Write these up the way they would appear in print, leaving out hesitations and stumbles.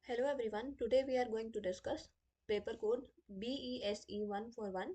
Hello everyone, today we are going to discuss paper code BESE 141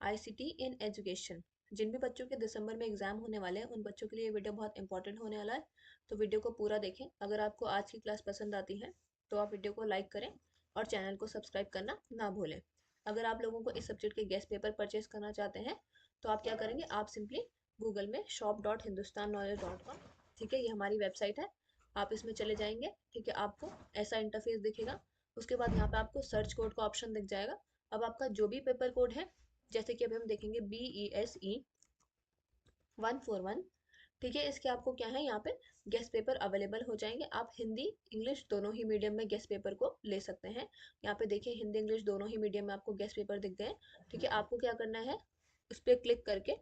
ICT in Education। जिन भी बच्चों के दिसंबर में exam होने वाले हैं उन बच्चों के लिए ये वीडियो बहुत इंपॉर्टेंट होने वाला है, तो वीडियो को पूरा देखें। अगर आपको आज की क्लास पसंद आती है तो आप वीडियो को लाइक करें और चैनल को सब्सक्राइब करना ना भूलें। अगर आप लोगों को इस सब्जेक्ट के गेस्ट पेपर परचेज करना चाहते हैं तो आप क्या करेंगे, आप सिंपली गूगल में shop.hindustanknowledge.com, ठीक है, ये हमारी वेबसाइट है, आप इसमें चले जाएंगे। ठीक है, आपको ऐसा इंटरफेस दिखेगा। उसके बाद यहाँ पे आपको सर्च कोड का ऑप्शन दिख जाएगा। अब आपका जो भी पेपर कोड है, जैसे कि अभी हम देखेंगे BESE 141, ठीक है, इसके आपको क्या है, यहाँ पे गेस्ट पेपर अवेलेबल हो जाएंगे। आप हिंदी इंग्लिश दोनों ही मीडियम में गेस्ट पेपर को ले सकते हैं। यहाँ पे देखिए हिंदी इंग्लिश दोनों ही मीडियम में आपको गेस्ट पेपर दिख गए। ठीक है, आपको क्या करना है, उस पर क्लिक करके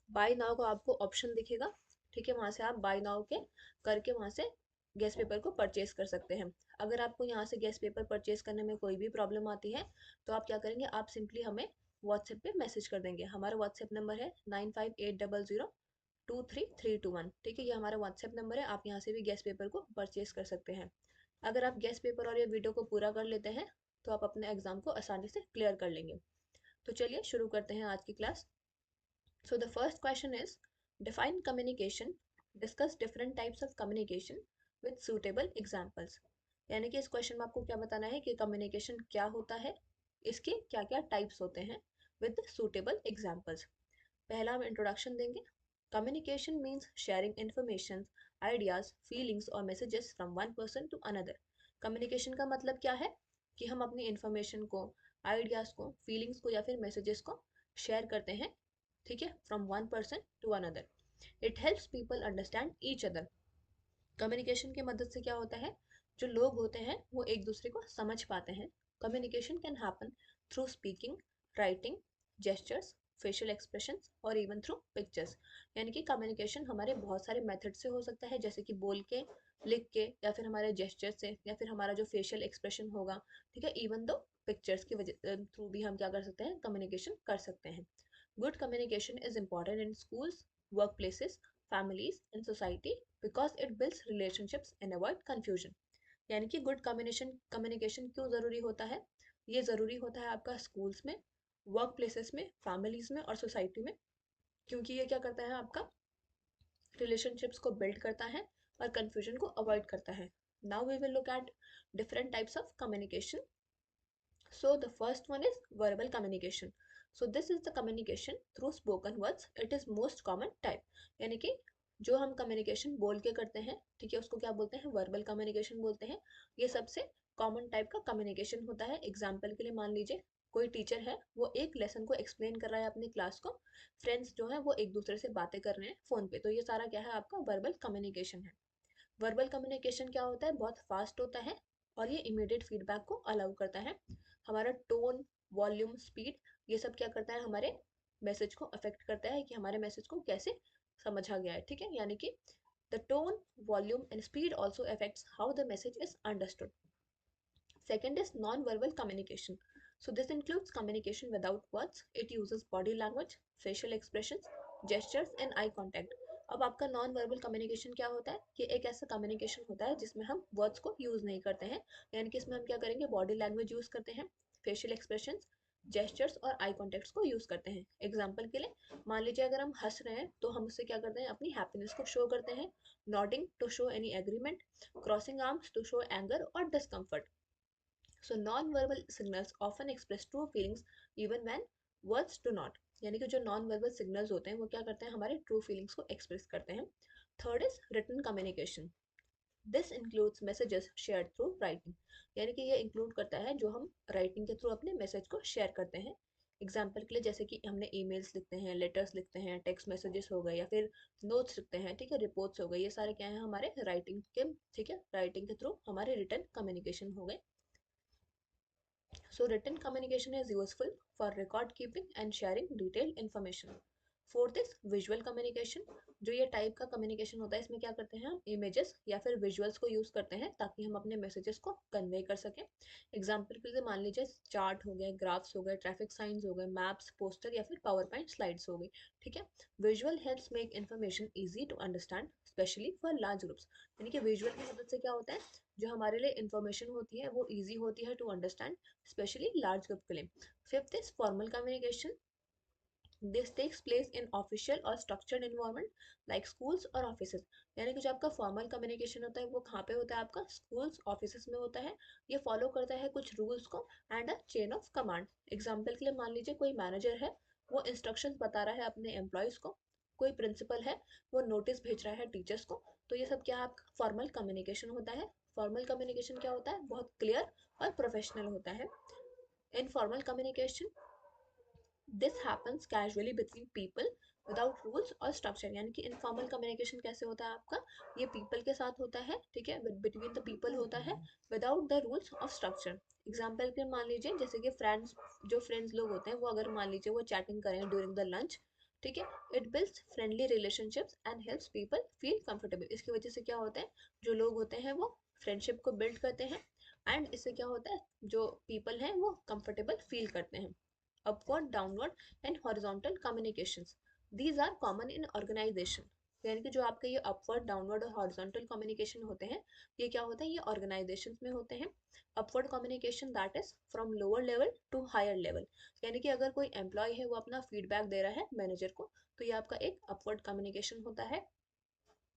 बाय नाउ का आपको ऑप्शन दिखेगा। ठीक है, वहां से आप बाय नाउ के करके वहां से गैस पेपर को परचेज कर सकते हैं। अगर आपको यहाँ से गैस पेपर परचेज करने में कोई भी प्रॉब्लम आती है तो आप क्या करेंगे, आप सिंपली हमें व्हाट्सएप पे मैसेज कर देंगे। हमारा व्हाट्सएप नंबर है 9580023321। ठीक है, ये हमारा व्हाट्सएप नंबर है, आप यहाँ से भी गैस पेपर को परचेज कर सकते हैं। अगर आप गैस पेपर और ये वीडियो को पूरा कर लेते हैं तो आप अपने एग्जाम को आसानी से क्लियर कर लेंगे। तो चलिए शुरू करते हैं आज की class. So the first question is, define communication, discuss different types of communication with suitable examples। यानी कि इस क्वेश्चन में आपको क्या बताना है कि कम्युनिकेशन क्या होता है, इसके क्या क्या टाइप्स होते हैं विद सुटेबल एग्जाम्पल्स। पहला हम इंट्रोडक्शन देंगे। Communication means sharing information, ideas, feelings और messages from one person to another. Communication का मतलब क्या है कि हम अपनी इंफॉर्मेशन को, आइडियाज को, फीलिंग्स को या फिर मैसेजेस को शेयर करते हैं, ठीक है, from one person to another. It helps people understand each other. Communication की मदद से क्या होता है, जो लोग होते हैं वो एक दूसरे को समझ पाते हैं। Communication can happen through speaking, writing, gestures, facial expressions और इवन थ्रू पिक्चर्स। यानी कि कम्युनिकेशन हमारे बहुत सारे मेथड से हो सकता है, जैसे कि बोल के, लिख के, या फिर हमारे जेस्चर से, या फिर हमारा जो फेशियल एक्सप्रेशन होगा। ठीक है, इवन दो पिक्चर्स की वजह थ्रू भी हम क्या कर सकते हैं, कम्युनिकेशन कर सकते हैं। Good communication is important in schools, workplaces, families, and society because it builds relationships and avoid confusion। यानी कि गुड कम्युनिकेशन क्यों ज़रूरी होता है, ये ज़रूरी होता है आपका स्कूल्स में, वर्क प्लेसेस में, फैमिलीज में और सोसाइटी में, क्योंकि ये क्या करता है, आपका रिलेशनशिप्स को बिल्ड करता है और कन्फ्यूजन को अवॉइड करता है। Now we will look at different types of communication. So the first one is verbal communication. So this is the communication through spoken words. It is most common type. यानी कि जो हम communication बोल के करते हैं, ठीक है, उसको क्या बोलते हैं, वर्बल कम्युनिकेशन बोलते हैं। ये सबसे कॉमन टाइप का कम्युनिकेशन होता है। एग्जाम्पल के लिए मान लीजिए कोई टीचर है, वो एक लेसन को एक्सप्लेन कर रहा है अपनी क्लास को, फ्रेंड्स जो है वो एक दूसरे से बातें कर रहे हैं फोन पे, तो ये सारा क्या है, आपका वर्बल कम्युनिकेशन है। वर्बल कम्युनिकेशन क्या होता है, बहुत फास्ट होता है और ये इमीडिएट फीडबैक को अलाउ करता है। हमारा टोन, वॉल्यूम, स्पीड, ये सब क्या करता है, हमारे मैसेज को अफेक्ट करता है कि हमारे मैसेज को कैसे समझा गया है। ठीक है, यानी कि the tone, volume and speed also affects how the message is understood. Second is non-verbal communication. So this includes communication without words. It uses body language, facial expressions, gestures and eye contact. अब आपका non verbal communication क्या होता है, ये एक ऐसा communication होता है जिसमें हम वर्ड्स को यूज नहीं करते हैं। यानी कि इसमें हम क्या करेंगे, बॉडी लैंग्वेज यूज करते हैं, फेशियल एक्सप्रेशंस, जेस्चर्स और आई कॉन्टेक्ट्स को यूज करते हैं। एग्जाम्पल के लिए मान लीजिए अगर हम हंस रहे हैं तो हम उससे क्या करते हैं, अपनी हैप्पीनेस को शो करते हैं, nodding to show any agreement, crossing arms to show anger और discomfort. So non-verbal signals often express true feelings even when words do not। यानी कि जो नॉन वर्बल सिग्नल्स होते हैं वो क्या करते हैं, हमारे ट्रू फीलिंग्स को एक्सप्रेस करते हैं। Third is written communication. This includes messages share through writing. यानी कि ये इंक्लूड करता है जो हम राइटिंग के थ्रू अपने मैसेज को शेयर करते हैं। एग्जाम्पल के लिए जैसे कि हमने ईमेल्स लिखते हैं, लेटर्स लिखते हैं, टेक्स्ट मैसेजेस हो गए या फिर नोट्स लिखते हैं, ठीक है, रिपोर्ट्स हो गए, ये सारे क्या है, हमारे राइटिंग के, ठीक है, राइटिंग के थ्रू हमारे रिटन कम्युनिकेशन हो गए। So written communication is useful for record keeping and sharing detailed information. Fourth is visual communication. जो ये टाइप का कम्युनिकेशन होता है, इसमें क्या करते हैं हम इमेजेस या फिर विजुअल्स को यूज करते हैं ताकि हम अपने मैसेजेस को कन्वे कर सकें। एग्जाम्पल के लिए मान लीजिए चार्ट हो गए, ग्राफ्स हो गए, ट्रैफिक साइंस हो गए, मैप्स, पोस्टर या फिर पावर पॉइंट स्लाइड्स हो गई। ठीक है। Visual helps make information easy to understand specially for large groups. यानी कि विजुअल की मदद से क्या होता है, जो हमारे लिए इन्फॉर्मेशन होती है वो ईजी होती है to understand, specially large group के लिए। Fifth is formal communication. This takes place in official और स्ट्रक्चर्ड इन्वायरमेंट लाइक स्कूल्स और ऑफिसेज। यानी कि जो आपका फॉर्मल कम्युनिकेशन होता है वो कहाँ पे होता है, आपका स्कूल्स ऑफिसेज में होता है। ये फॉलो करता है कुछ रूल्स को and a chain of command. Example के लिए मान लीजिए कोई मैनेजर है, वो इंस्ट्रक्शंस बता रहा है अपने एम्प्लॉयज़ को। कोई प्रिंसिपल है, वो नोटिस भेज रहा है टीचर्स को। तो ये सब क्या आपका फॉर्मल कम्युनिकेशन होता है। फॉर्मल कम्युनिकेशन क्या होता है, बहुत क्लियर और प्रोफेशनल होता है। Informal communication, this happens casually between people without rules और स्ट्रक्चर। यानी कि इनफॉर्मल कम्युनिकेशन कैसे होता है आपका, ये पीपल के साथ होता है, ठीक है, बिटवीन द पीपल होता है without the rules of structure. Example के मान लीजिए जैसे कि फ्रेंड्स, जो फ्रेंड्स लोग होते हैं वो अगर मान लीजिए वो चैटिंग करें ड्यूरिंग द लंच, ठीक है, it builds friendly relationships and helps people feel comfortable. इसकी वजह से क्या होता है, जो लोग होते हैं वो फ्रेंडशिप को बिल्ड करते हैं एंड इससे क्या होता है, जो पीपल हैं वो कंफर्टेबल फील करते हैं। upward, downward and horizontal communications. These are common in organization. यानी कि जो आपके ये अपवर्ड, डाउनवर्ड और हॉरिजॉन्टल कम्युनिकेशन होते हैं, ये क्या होता है, ये ऑर्गेनाइजेशंस में होते हैं। Upward communication that is from lower level to higher level. यानी कि अगर कोई एम्प्लॉय है वो अपना फीडबैक दे रहा है मैनेजर को, तो ये आपका एक अपवर्ड कम्युनिकेशन होता है।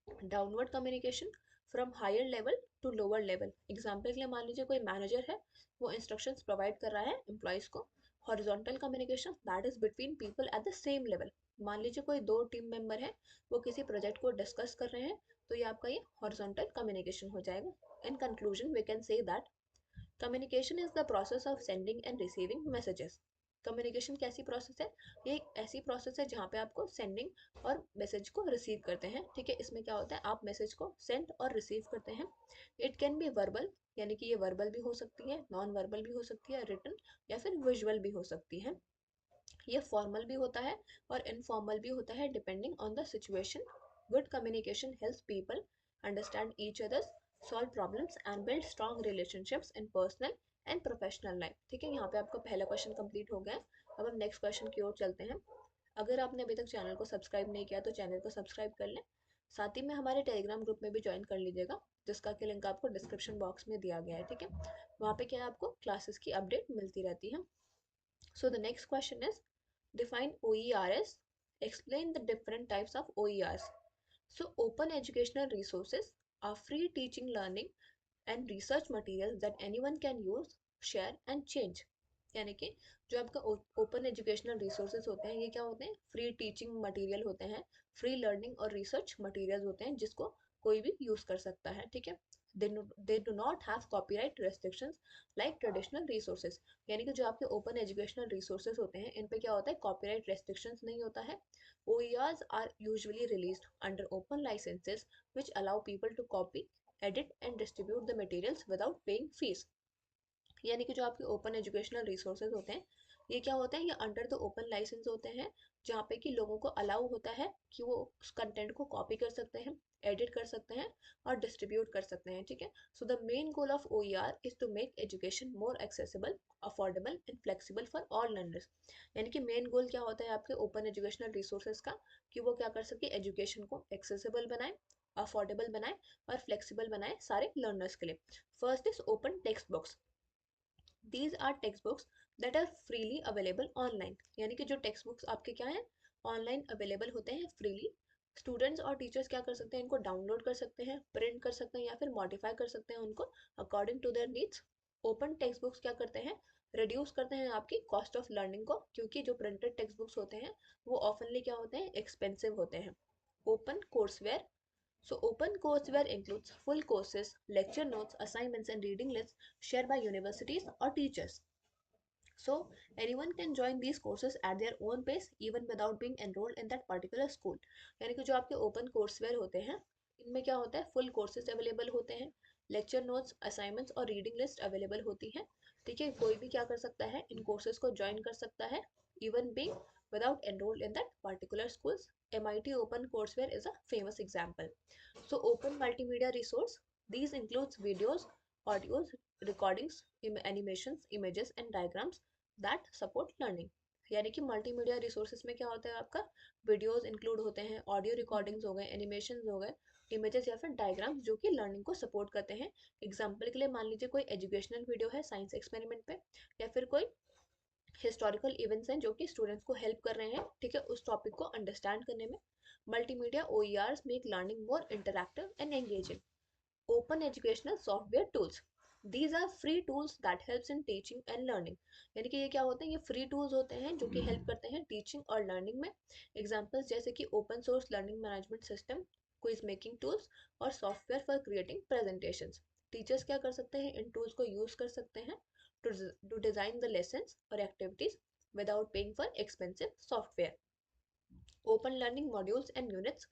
Downward communication from higher level to lower level. Example के लिए मान लीजिए कोई मैनेजर है, वो इंस्ट्रक्शंस प्रोवाइड कर रहा है एम्प्लॉयज़ को। Horizontal communication that is between people at the same level. मान लीजिए कोई दो टीम मेंबर है, वो किसी प्रोजेक्ट को डिस्कस कर रहे हैं, तो ये आपका ये हॉरिजॉन्टल कम्युनिकेशन हो जाएगा। In conclusion we can say that communication is the process of sending and receiving messages. Communication कैसी प्रोसेस है, ये एक ऐसी प्रोसेस है जहाँ पे आपको सेंडिंग और मैसेज को रिसीव करते हैं। ठीक है, इसमें क्या होता है, आप मैसेज को सेंड और रिसीव करते हैं। इट कैन बी वर्बल, यानी कि ये वर्बल भी हो सकती है, नॉन वर्बल भी हो सकती है, रिटन या फिर विजुअल भी हो सकती है। ये फॉर्मल भी होता है और इनफॉर्मल भी होता है depending on the situation. Good communication helps people understand each others, solve problems and build strong relationships in personal and professional life. ठीक है, यहाँ पे आपका पहला क्वेश्चन कंप्लीट हो गया। अब हम नेक्स्ट क्वेश्चन की ओर चलते हैं। अगर आपने अभी तक चैनल को सब्सक्राइब नहीं किया तो चैनल को सब्सक्राइब कर लें। साथ ही में हमारे टेलीग्राम ग्रुप में भी ज्वाइन कर लीजिएगा, जिसका कि लिंक आपको डिस्क्रिप्शन बॉक्स में दिया गया है। ठीक है, वहाँ पे क्या है, आपको क्लासेस की अपडेट मिलती रहती है। So the next question is define OERs, explain the different types of OERs. So open educational resources are free teaching, learning and research materials that anyone can use, share and change. यानी कि जो आपका open educational resources होते हैं, ये क्या होते हैं, फ्री टीचिंग मटेरियल होते हैं, फ्री लर्निंग और रिसर्च मटेरियल होते हैं जिसको कोई भी यूज कर सकता है। ठीक है, they do not have copyright restrictions like traditional resources। यानी कि जो आपके ओपन एजुकेशनल रिसोर्सेज होते हैं, इन पे क्या होता है, कॉपीराइट रेस्ट्रिक्शंस नहीं होता है। OERs are usually released under open licenses which allow people to copy, edit and distribute the materials without paying fees। यानी कि जो आपके ओपन एजुकेशनल रिसोर्सेज होते हैं, ये क्या होते हैं, ये अंडर द ओपन लाइसेंस होते हैं, जहाँ पे कि लोगों को अलाउ होता है कि वो उस कंटेंट को कॉपी कर सकते हैं, एडिट कर सकते हैं और डिस्ट्रीब्यूट कर सकते हैं। ठीक है, so the main goal of OER is to make education more accessible, affordable and flexible for all learners. यानी कि मेन गोल क्या होता है आपके ओपन एजुकेशनल रिसोर्सेज का, कि वो क्या कर सके, एजुकेशन को एक्सेसिबल बनाए, अफोर्डेबल बनाए और फ्लेक्सिबल बनाए सारे लर्नर्स के लिए। First is open text books. These are textbooks that are freely available online। यानी कि जो टेक्स्ट बुक्स आपके क्या हैं, ऑनलाइन अवेलेबल होते हैं फ्रीली। स्टूडेंट्स और टीचर्स क्या कर सकते हैं, इनको डाउनलोड कर सकते हैं, प्रिंट कर सकते हैं या फिर मॉडिफाई कर सकते हैं उनको according to their needs. Open textbooks क्या करते हैं, रिड्यूस करते हैं आपकी कॉस्ट ऑफ लर्निंग को, क्योंकि जो प्रिंटेड टेक्स्ट बुक्स होते हैं वो ऑफनली क्या होते हैं, एक्सपेंसिव होते हैं। Open courseware, so open courseware includes full courses, lecture notes, assignments and reading lists shared by universities or teachers. So anyone can join these courses at their own pace even without being enrolled in that particular school। यानी कि जो आपके open courseware होते हैं, इनमें क्या होता है, full courses अवेलेबल होते हैं, lecture notes, assignments और reading list अवेलेबल होती हैं। ठीक है, कोई भी क्या कर सकता है, इन courses को join कर सकता है, even being without enrolled in that particular schools. MIT Open Courseware is a famous example. So open multimedia resource, these includes videos, audios, recordings, animations, images and diagrams that support learning. यानी कि multimedia resources में क्या होता है, आपका videos include होते हैं, audio recordings हो गए, एनिमेशंस हो गए, इमेजेस या फिर डायग्राम्स जो कि लर्निंग को सपोर्ट करते हैं. एग्जाम्पल के लिए मान लीजिए कोई एजुकेशनल वीडियो है साइंस एक्सपेरिमेंट पे, या फिर कोई हिस्टोरिकल इवेंट्स हैं जो कि स्टूडेंट्स को हेल्प कर रहे हैं, ठीक है, उस टॉपिक को अंडरस्टैंड करने में. Multimedia OERs make learning more interactive and engaging. Open educational software tools, these are free tools that helps in teaching and learning. यानी कि ये क्या होते हैं, ये फ्री टूल्स होते हैं जो कि हेल्प करते हैं टीचिंग और लर्निंग में. एग्जांपल्स जैसे कि open source learning management system, quiz making tools और software for creating presentations. Teachers क्या कर सकते हैं, इन टूल्स को यूज कर सकते हैं टू डिजाइन द लेसन्स और activities without paying for expensive software. Open learning modules and units,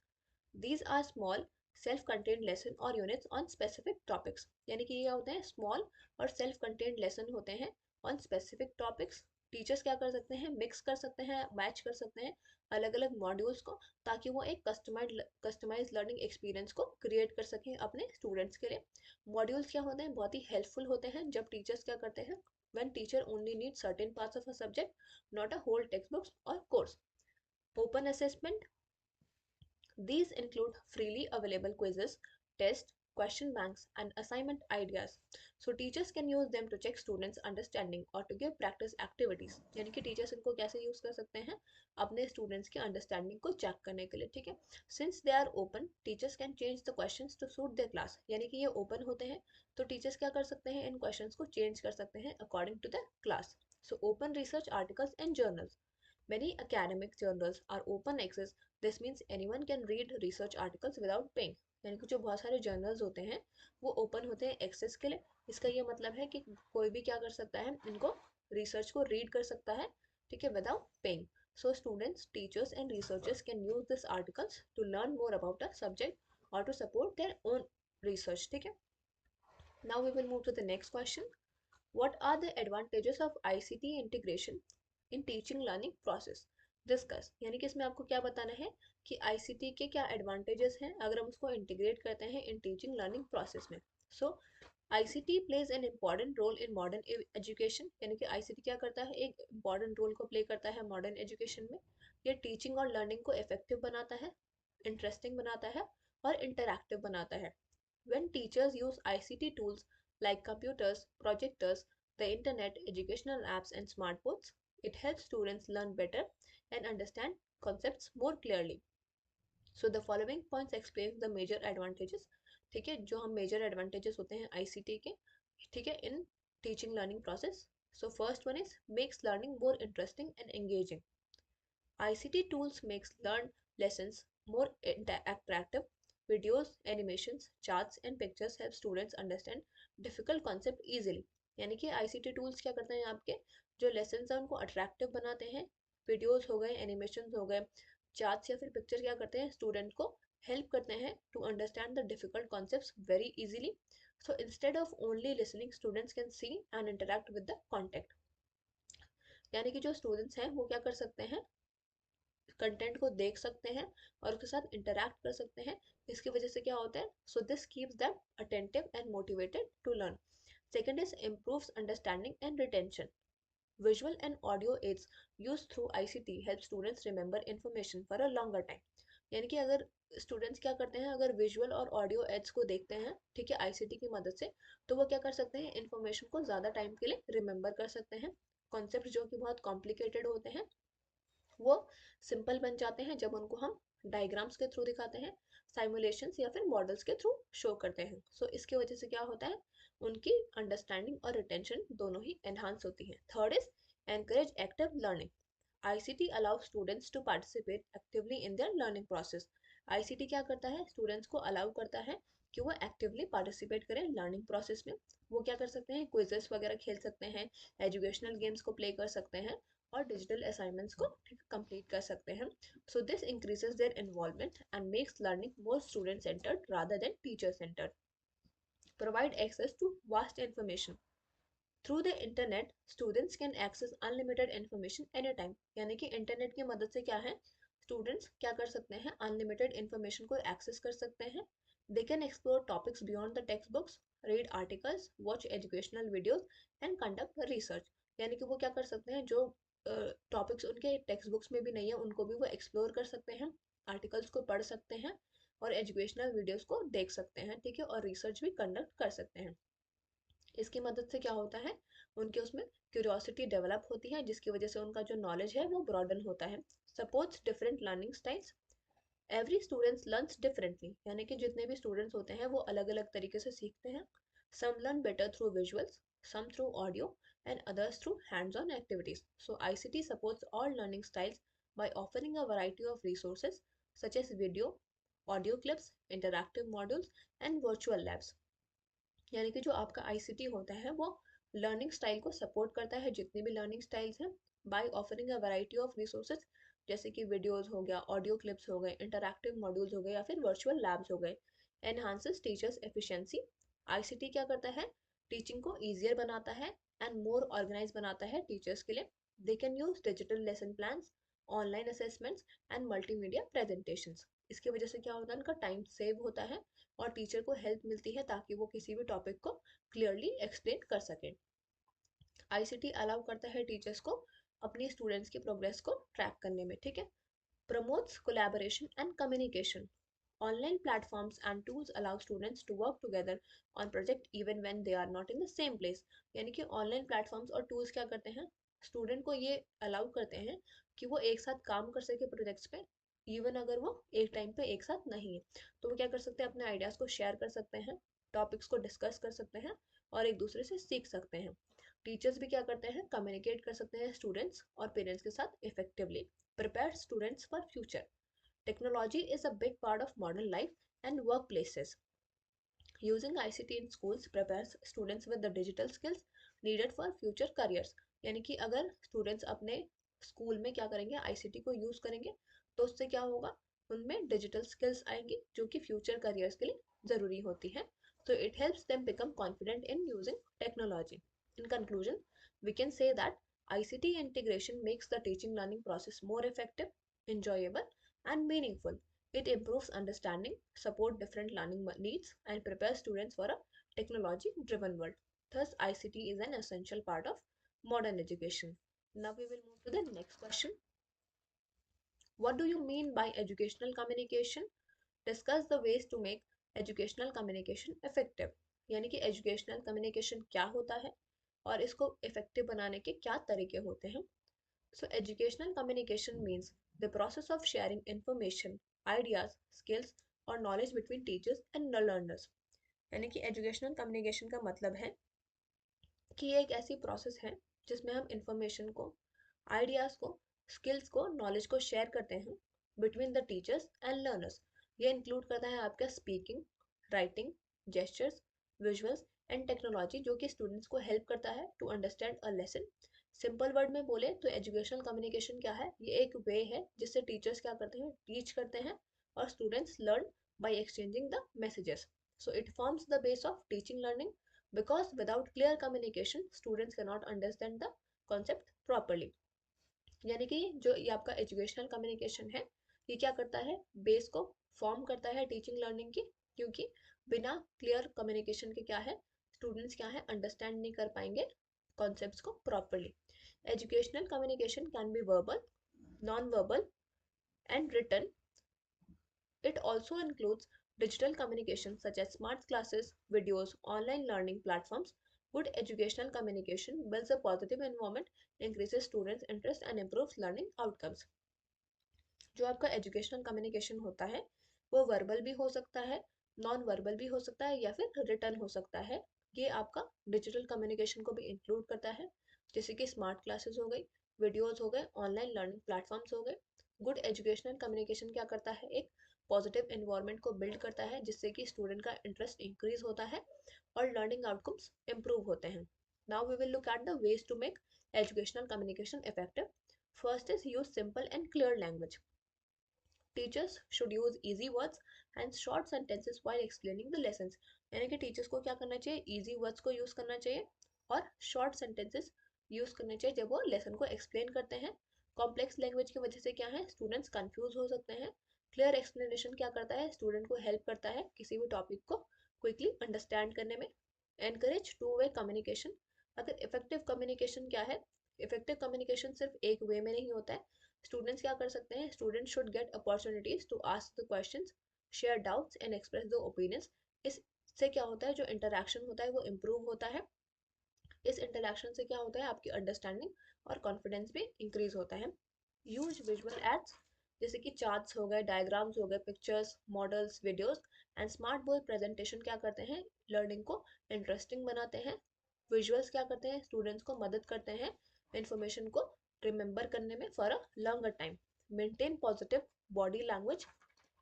these are small self contained lesson or units on specific topics. यानी कि ये होते हैं स्मॉल और सेल्फ कंटेन्ड लेसन होते हैं ऑन स्पेसिफिक टॉपिक्स. टीचर्स क्या कर सकते हैं, मिक्स कर सकते हैं, मैच कर सकते हैं अलग अलग मॉड्यूल्स को, ताकि वो एक कस्टमाइज लर्निंग एक्सपीरियंस को क्रिएट कर सकें अपने स्टूडेंट्स के लिए. मॉड्यूल्स क्या होते हैं, बहुत ही हेल्पफुल होते हैं जब टीचर्स क्या करते हैं, when teacher only needs certain parts of a subject, not a whole textbooks or course. Open assessment, these include freely available quizzes, tests, question banks, and assignment ideas. So teachers can use them to check students' understanding or to give practice activities. यानी कि teachers इनको कैसे use कर सकते हैं, अपने students के understanding को check करने के लिए, ठीक है. Since they are open, teachers can change the questions to suit their class. यानी कि ये open होते हैं, तो teachers क्या कर सकते हैं, इन questions को change कर सकते हैं according to the class. So open research articles and journals. Many academic journals are open access. This means anyone can read research articles without paying. यानी कि जो बहुत सारे जर्नल्स होते हैं वो ओपन होते हैं एक्सेस के लिए. इसका ये मतलब है कि कोई भी क्या कर सकता है, इनको रिसर्च को रीड कर सकता है, ठीक है, without paying. So students, teachers and researchers can use this articles to learn more about a subject और to support their own research, ठीक है. Now we will move to the next question. What are the advantages of ICT integration in teaching learning process? Discuss. यानी कि इसमें आपको क्या बताना है कि ICT के क्या एडवांटेजेस हैं अगर हम उसको इंटीग्रेट करते हैं इन टीचिंग लर्निंग प्रोसेस में. So ICT plays an important role in modern education. यानी कि ICT क्या करता है, एक इम्पॉर्टेंट रोल को प्ले करता है मॉडर्न एजुकेशन में. ये टीचिंग और लर्निंग को इफेक्टिव बनाता है, इंटरेस्टिंग बनाता है और इंटरैक्टिव बनाता है. When teachers use ICT tools like computers, projectors, the internet, educational apps, and smart boards, it helps students learn better and understand concepts more clearly. So the following points explain the major advantages. ठीक है, जो हम major advantages होते हैं ICT के, ठीक है, in teaching learning process. So first one is makes learning more interesting and engaging. ICT tools makes learned lessons more attractive. Videos, animations, charts and pictures help students understand difficult concept easily. यानी कि ICT tools क्या करते हैं, आपके जो lessons हैं उनको attractive बनाते हैं. Videos हो गए, animations हो गए, charts या फिर picture क्या करते हैं, student को help करते हैं to understand the difficult concepts very easily. So instead of only listening, students can see and interact with the content. यानी कि जो students हैं वो क्या कर सकते हैं, कंटेंट को देख सकते हैं और उसके साथ इंटरैक्ट कर सकते हैं. इसकी वजह से क्या होता है, so this keeps them attentive and motivated to learn. Second is improves understanding and retention. Visual and audio aids used through ICT help students remember information for a longer time. यानी कि अगर स्टूडेंट्स क्या करते हैं, अगर visual और audio ads को देखते हैं, ठीक है, ICT की मदद से, तो वो क्या कर सकते हैं, इन्फॉर्मेशन को ज़्यादा टाइम के लिए रिमेंबर कर सकते हैं. कॉन्सेप्ट जो कि बहुत कॉम्प्लिकेटेड होते हैं वो सिंपल बन जाते हैं जब उनको हम डायग्राम्स के थ्रू दिखाते हैं, साइमुलेशंस या फिर मॉडल्स के थ्रू शो करते हैं. सो इसकी वजह से क्या होता है, उनकी अंडरस्टैंडिंग और रिटेंशन दोनों ही एनहांस होती है. Third is encourage active learning. ICT allows students to participate actively in their learning process. ICT क्या करता है, स्टूडेंट्स को अलाउ करता है कि वो एक्टिवली पार्टिसिपेट करें लर्निंग प्रोसेस में. वो क्या कर सकते हैं, क्विजेस वगैरह खेल सकते हैं, एजुकेशनल गेम्स को प्ले कर सकते हैं और डिजिटल असाइनमेंट्स को कंप्लीट कर सकते हैं. So this increases their involvement and makes learning more student centred rather than teacher centred. Provide access to vast information. Through the internet students can access unlimited information any time, यानी कि internet की मदद से क्या है, students क्या कर सकते हैं, अनलिमिटेड इन्फॉर्मेशन को एक्सेस कर सकते हैं। They can explore topics beyond the text books, read articles, watch educational videos and conduct research, यानी कि वो क्या कर सकते हैं, जो टॉपिक्स उनके टेक्स्ट बुक्स में भी नहीं है उनको भी वो एक्सप्लोर कर सकते हैं, आर्टिकल्स को पढ़ सकते हैं और एजुकेशनल वीडियोस को देख सकते हैं, ठीक है, और रिसर्च भी कंडक्ट कर सकते हैं। इसकी मदद से क्या होता है, उनके उसमें क्यूरियोसिटी डेवलप होती है जिसकी वजह से उनका जो नॉलेज है वो ब्रॉडन होता है। Supports different learning styles, every students learns differently, यानी कि जितने भी स्टूडेंट्स होते हैं वो अलग अलग तरीके से सीखते हैं। Some learn better through visuals, some through audio and others through hands on activities. So ICT supports all learning styles by offering a variety of resources such as video, audio clips, interactive modules and virtual labs। यानी कि जो आपका ICT होता है वो learning style को support करता है, जितनी भी लर्निंग स्टाइल्स हैं, by offering a variety of resources, जैसे कि वीडियोस हो गया, ऑडियो क्लिप्स हो गए, इंटरैक्टिव मॉड्यूल्स हो गए या फिर वर्चुअल लैब्स हो गए। एनहांसेस टीचर्स एफिशिएंसी, आईसीटी क्या करता है, टीचिंग को ईजियर बनाता है एंड मोर ऑर्गेनाइज बनाता है टीचर्स के लिए। They can use digital lesson plans, online assessments and multimedia presentations. इसकी वजह से क्या होता है, उनका टाइम सेव होता है और टीचर को हेल्प मिलती है ताकि वो किसी भी टॉपिक को क्लियरली एक्सप्लेन कर सके। आईसीटी अलाउ करता है टीचर्स को अपनी स्टूडेंट्स की प्रोग्रेस को ट्रैक करने में, ठीक है। Promotes collaboration and communication, online platforms and tools allow students to work together on project even when they are not in the same place, यानी कि ऑनलाइन प्लेटफॉर्म्स और टूल्स क्या करते हैं, स्टूडेंट को ये अलाउ करते हैं कि वो एक साथ काम कर सके प्रोजेक्ट्स पे, इवन अगर वो एक टाइम पे एक साथ नहीं है तो वो क्या कर सकते हैं, अपने आइडियाज को शेयर कर सकते हैं, टॉपिक्स को डिस्कस कर सकते हैं और एक दूसरे से सीख सकते हैं। टीचर्स भी क्या करते हैं, कम्युनिकेट कर सकते हैं स्टूडेंट्स और पेरेंट्स के साथ effectively. Prepare students for future, technology is a big part of modern life and workplaces. Using ICT in schools prepares students with the digital skills needed for future careers। यानी कि अगर students अपने school में क्या करेंगे, ICT को use करेंगे तो उससे क्या होगा, उनमें डिजिटल स्किल्स आएंगी जो कि फ्यूचर करियर्स के लिए जरूरी होती है। So it helps them become confident in using technology. In conclusion, we can say that ICT integration makes the teaching learning process more effective, enjoyable, and meaningful. It improves understanding, support different learning needs, and prepares students for a technology-driven world. Thus, ICT is an essential part of modern education. Now we will move to the next question. What do you mean by educational communication? Discuss the ways to make educational communication effective, यानी कि educational communication क्या होता है और इसको effective बनाने के क्या तरीके होते हैं। So educational communication means the process of sharing information, ideas, skills और knowledge between teachers and learners. यानी कि एजुकेशनल कम्युनिकेशन का मतलब है कि ये एक ऐसी प्रोसेस है जिसमें हम इंफॉर्मेशन को, आइडियाज को, स्किल्स को, नॉलेज को शेयर करते हैं between the teachers and learners. ये इंक्लूड करता है आपका speaking, writing, gestures, visuals and technology जो कि स्टूडेंट्स को हेल्प करता है to understand a lesson. Simple word में बोले तो एजुकेशनल कम्युनिकेशन क्या है, ये एक वे है जिससे टीचर्स क्या करते हैं, टीच करते हैं और students learn by exchanging the messages. So it forms the base of teaching learning because without clear communication students cannot understand the concept properly। यानी कि जो ये आपका एजुकेशनल कम्युनिकेशन है ये क्या करता है, बेस को फॉर्म करता है टीचिंग लर्निंग की, क्योंकि बिना क्लियर कम्युनिकेशन के क्या है, स्टूडेंट्स क्या है, अंडरस्टैंड नहीं कर पाएंगे कॉन्सेप्ट्स को properly. Educational communication can be verbal, non verbal and written. It also includes digital communication such as smart classes, videos, online learning platforms. Good educational communication builds a positive environment, increases students' interest and improves learning outcomes। जो आपका educational communication होता है वो verbal भी हो सकता है, non verbal भी हो सकता है या फिर रिटर्न हो सकता है। ये आपका डिजिटल कम्युनिकेशन को भी इंक्लूड करता है, जैसे कि स्मार्ट क्लासेस हो गई, वीडियोस हो गए, ऑनलाइन लर्निंग प्लेटफॉर्म्स हो गए। गुड एजुकेशनल कम्युनिकेशन क्या करता है, एक पॉजिटिव एनवायरनमेंट को बिल्ड करता है जिससे कि स्टूडेंट का इंटरेस्ट इंक्रीज होता है और लर्निंग आउटकम्स इंप्रूव होते हैं। Now we will look at the ways to make educational communication effective. First is use simple and clear language. Teachers should use easy words and short sentences while explaining the lessons. यानी कि teachers को क्या करना चाहिए, easy words को use करना चाहिए और शॉर्ट सेंटेंसेस यूज़ करने चाहिए जब वो लेसन को एक्सप्लेन करते हैं। कॉम्प्लेक्स लैंग्वेज की वजह से क्या है, स्टूडेंट्स कंफ्यूज हो सकते हैं। क्लियर एक्सप्लेनेशन क्या करता है, स्टूडेंट को हेल्प करता है किसी भी टॉपिक को क्विकली अंडरस्टैंड करने में। Encourage two way communication. अगर इफेक्टिव कम्युनिकेशन क्या है, इफेक्टिव कम्युनिकेशन सिर्फ एक वे में नहीं होता है। स्टूडेंट्स क्या कर सकते हैं, students should get opportunities to ask the questions, share doubts and express the opinions. इससे क्या होता है, जो इंटरेक्शन होता है वो इम्प्रूव होता है। इस इंटरेक्शन से क्या होता है, आपकी अंडरस्टैंडिंग और कॉन्फिडेंस भी इंक्रीज होता है। यूज विजुअल एड्स, जैसे कि चार्ट्स हो गए, डायग्राम्स हो गए, pictures, models, videos and smart board presentation क्या करते हैं, लर्निंग को इंटरेस्टिंग बनाते हैं। विजुअल्स क्या करते हैं, स्टूडेंट्स को मदद करते हैं इंफॉर्मेशन को रिमेंबर करने में for a longer time. Maintain positive body language.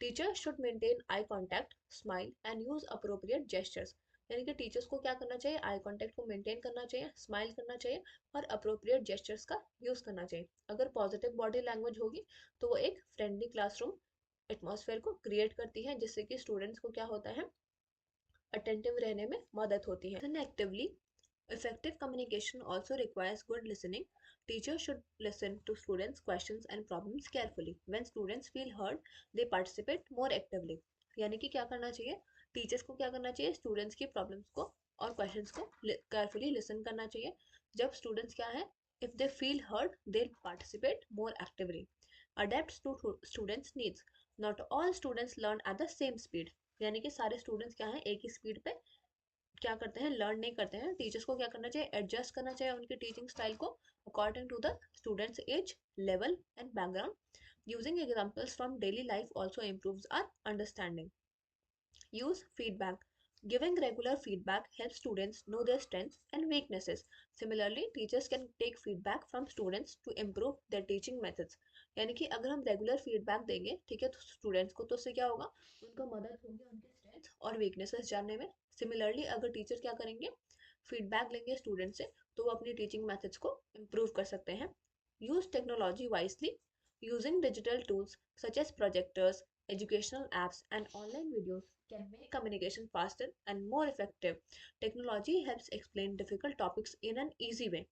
Teacher should maintain eye contact, smile and use appropriate gestures. यानी कि टीचर्स को क्या करना चाहिए, आई कॉन्टैक्ट को मेंटेन करना चाहिए, स्माइल करना चाहिए और अप्रोप्रिएट जेस्चर्स का यूज करना चाहिए। अगर पॉजिटिव बॉडी लैंग्वेज होगी तो वो एक फ्रेंडली क्लासरूम एटमॉस्फेयर को क्रिएट करती है, जिससे कि स्टूडेंट्स को क्या होता है, अटेंटिव रहने में मदद होती है। Actively, effective communication also requires good listening. Teachers should listen to students' questions and problems carefully. When students feel heard, they participate more actively. यानी कि क्या करना चाहिए, टीचर्स को क्या करना चाहिए, स्टूडेंट्स की प्रॉब्लम्स को और क्वेश्चंस को केयरफुली लिसन करना चाहिए। जब स्टूडेंट्स क्या है, if they feel heard they participate more actively. Adapt to students needs. Not all students learn at the same speed. यानी कि सारे स्टूडेंट्स क्या है, एक ही स्पीड पे क्या करते हैं, लर्न नहीं करते हैं। टीचर्स को क्या करना चाहिए, एडजस्ट करना चाहिए उनकी टीचिंग स्टाइल को according to the students age, level and background. Using examples from daily life also improves our understanding. Use feedback. Giving regular feedback helps students know their strengths and weaknesses. Similarly, teachers can take feedback from students to improve their teaching methods. यानी कि अगर हम regular feedback देंगे, ठीक है, तो students को तो उससे क्या होगा, उनको मदद होगी उनके स्ट्रेंथ्स और वीकनेसेस जानने में। सिमिलरली अगर टीचर क्या करेंगे, फीडबैक लेंगे स्टूडेंट से, तो वो अपनी टीचिंग मेथड्स को इम्प्रूव कर सकते हैं। Use technology wisely. Using digital tools such as projectors, educational apps and online videos can make communication faster and more effective. Technology helps explain difficult topics in an easy way.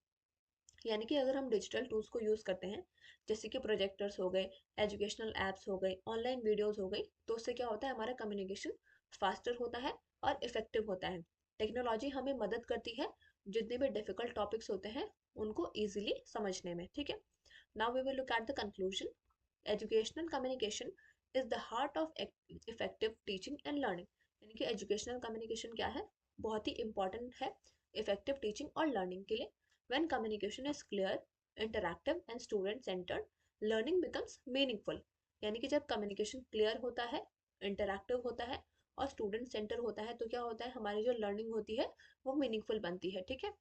यानी कि अगर हम digital tools को use करते हैं, जैसे कि projectors हो गए, एजुकेशनल एप्स हो गए, ऑनलाइन वीडियोस हो गई, तो उससे क्या होता है, हमारा कम्युनिकेशन फास्टर होता है और इफेक्टिव होता है। टेक्नोलॉजी हमें मदद करती है जितने भी डिफिकल्ट टॉपिक्स होते हैं उनको ईजिली समझने में, ठीक है। Now we will look at the conclusion. Educational communication is the heart of effective teaching and learning. यानी कि एजुकेशनल कम्युनिकेशन क्या है, बहुत ही इंपॉर्टेंट है इफेक्टिव टीचिंग और लर्निंग के लिए। When communication is clear, interactive and student centered, learning becomes meaningful. यानी कि जब कम्युनिकेशन क्लियर होता है, इंटरैक्टिव होता है और स्टूडेंट सेंटर होता है, तो क्या होता है, हमारी जो लर्निंग होती है वो मीनिंगफुल बनती है, ठीक है।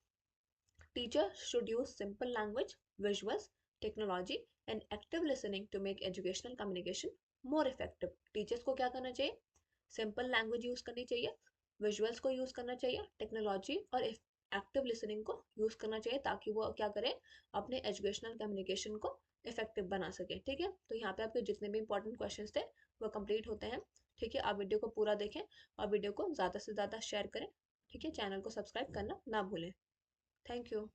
Teacher should use simple language, visuals, technology and active listening to make educational communication more effective. Teachers को क्या करना चाहिए, सिंपल लैंग्वेज यूज करनी चाहिए, विजुअल्स को यूज करना चाहिए, टेक्नोलॉजी और एक्टिव लिसनिंग को यूज करना चाहिए, ताकि वो क्या करें, अपने एजुकेशनल कम्युनिकेशन को इफेक्टिव बना सके, ठीक है। तो यहाँ पे आपके जितने भी इंपॉर्टेंट क्वेश्चंस थे वो कंप्लीट होते हैं, ठीक है। आप वीडियो को पूरा देखें और वीडियो को ज़्यादा से ज़्यादा शेयर करें, ठीक है। चैनल को सब्सक्राइब करना ना भूलें। Thank you.